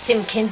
Simpkin.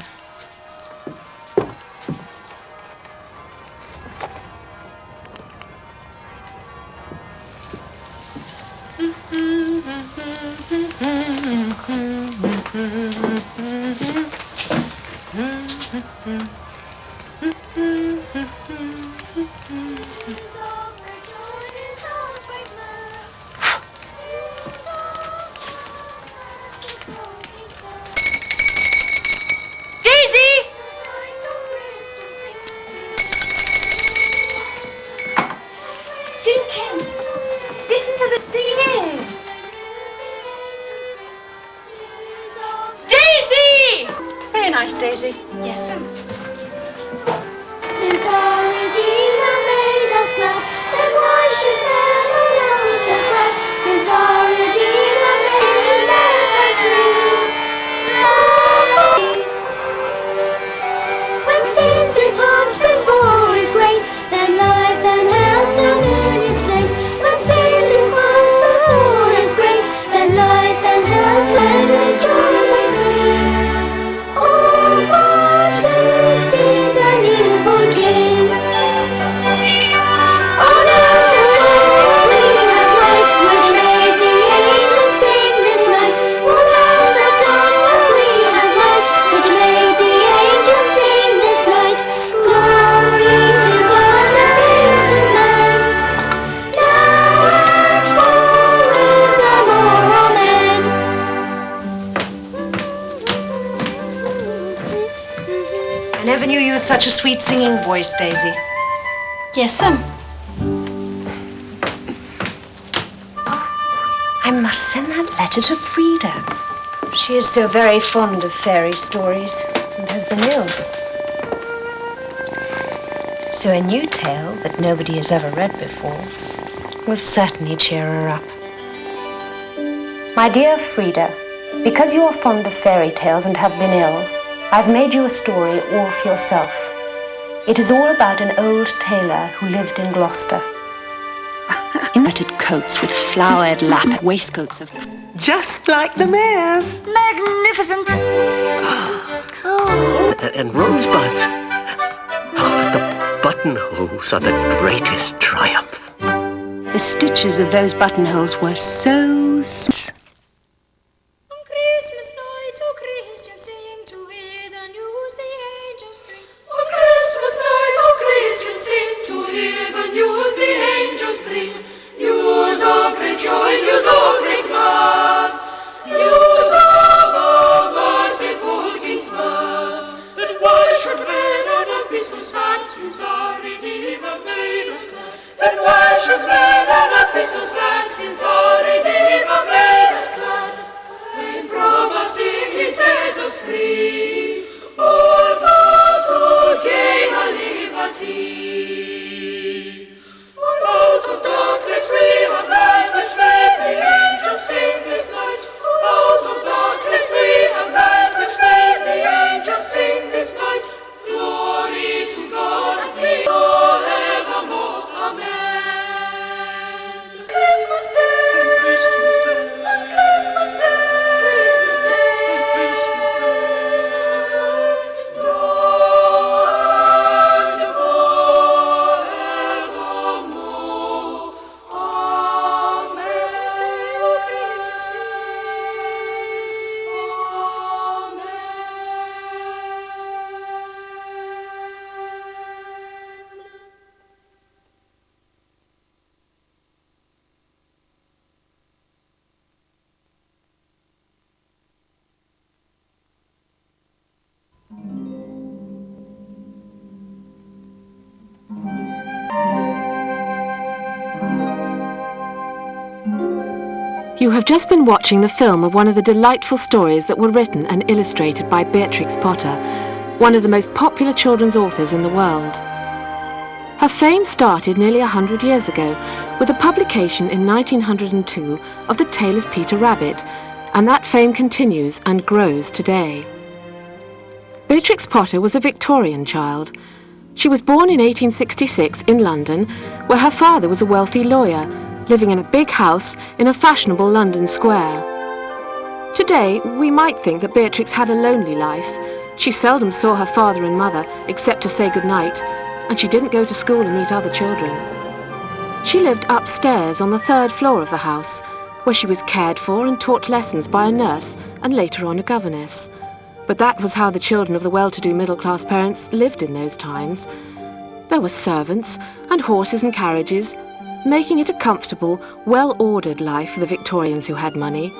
Daisy? Yes, sir. Since our Redeemer made us glad, then why should men on earth be sad? Since our Redeemer made us set us free. When sin departs before His grace, then life and health found in its place. When sin departs before His grace, then life and health and with joy we sing. I never knew you had such a sweet singing voice, Daisy. Yes, sir. I must send that letter to Frida. She is so very fond of fairy stories and has been ill. So a new tale that nobody has ever read before will certainly cheer her up. My dear Frida, because you are fond of fairy tales and have been ill, I've made you a story all for yourself. It is all about an old tailor who lived in Gloucester. Knitted coats with flowered lap waistcoats of... Just like the mayor's. Magnificent! And rosebuds. Oh, but the buttonholes are the greatest triumph. The stitches of those buttonholes were so... You have just been watching the film of one of the delightful stories that were written and illustrated by Beatrix Potter, one of the most popular children's authors in the world. Her fame started nearly 100 years ago with the publication in 1902 of The Tale of Peter Rabbit, and that fame continues and grows today. Beatrix Potter was a Victorian child. She was born in 1866 in London, where her father was a wealthy lawyer, living in a big house in a fashionable London square. Today, we might think that Beatrix had a lonely life, She seldom saw her father and mother except to say goodnight, and she didn't go to school and meet other children. She lived upstairs on the 3rd floor of the house, where she was cared for and taught lessons by a nurse and later on a governess. But that was how the children of the well-to-do middle-class parents lived in those times. There were servants and horses and carriages, making it a comfortable, well-ordered life for the Victorians who had money.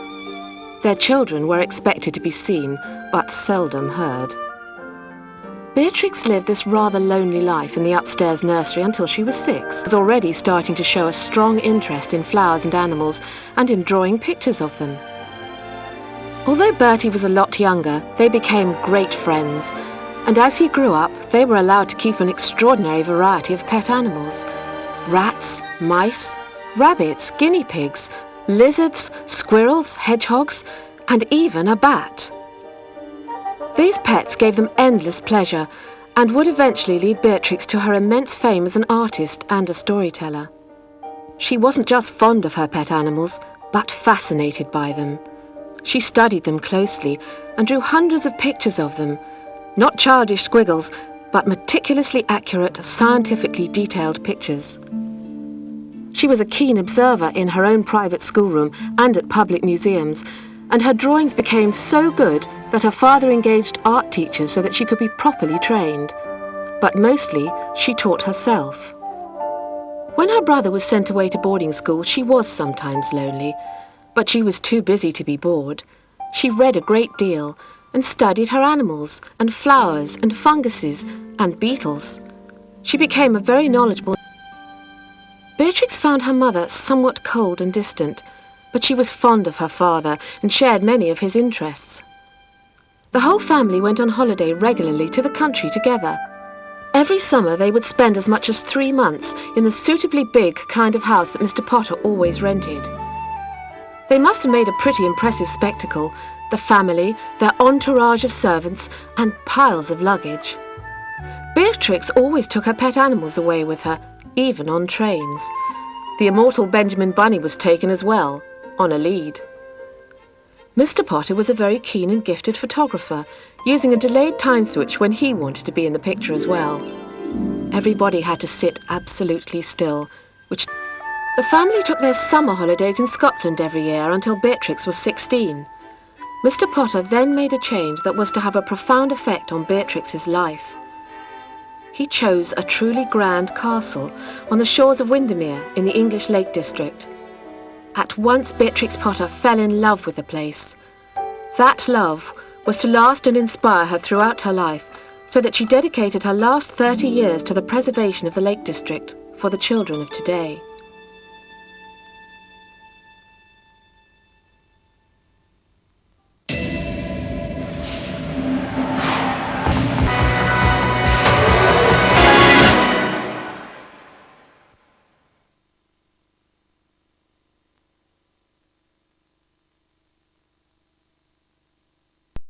Their children were expected to be seen, but seldom heard. Beatrix lived this rather lonely life in the upstairs nursery until she was 6. She was already starting to show a strong interest in flowers and animals and in drawing pictures of them. Although Bertie was a lot younger, they became great friends, and as he grew up, they were allowed to keep an extraordinary variety of pet animals. Rats, mice, rabbits, guinea pigs, lizards, squirrels, hedgehogs, and even a bat. These pets gave them endless pleasure and would eventually lead Beatrix to her immense fame as an artist and a storyteller. She wasn't just fond of her pet animals, but fascinated by them. She studied them closely and drew hundreds of pictures of them, not childish squiggles, but meticulously accurate, scientifically detailed pictures. She was a keen observer in her own private schoolroom and at public museums, and her drawings became so good that her father engaged art teachers so that she could be properly trained. But mostly, she taught herself. When her brother was sent away to boarding school, she was sometimes lonely, but she was too busy to be bored. She read a great deal and studied her animals and flowers and funguses and beetles. She became a very knowledgeable. Beatrix found her mother somewhat cold and distant, but she was fond of her father and shared many of his interests. The whole family went on holiday regularly to the country together. Every summer they would spend as much as 3 months in the suitably big kind of house that Mr. Potter always rented. They must have made a pretty impressive spectacle, the family, their entourage of servants, and piles of luggage. Beatrix always took her pet animals away with her, even on trains. The immortal Benjamin Bunny was taken as well, on a lead. Mr. Potter was a very keen and gifted photographer, using a delayed time switch when he wanted to be in the picture as well. Everybody had to sit absolutely still, which... The family took their summer holidays in Scotland every year until Beatrix was 16. Mr. Potter then made a change that was to have a profound effect on Beatrix's life. He chose a truly grand castle on the shores of Windermere in the English Lake District. At once Beatrix Potter fell in love with the place. That love was to last and inspire her throughout her life, so that she dedicated her last 30 years to the preservation of the Lake District for the children of today.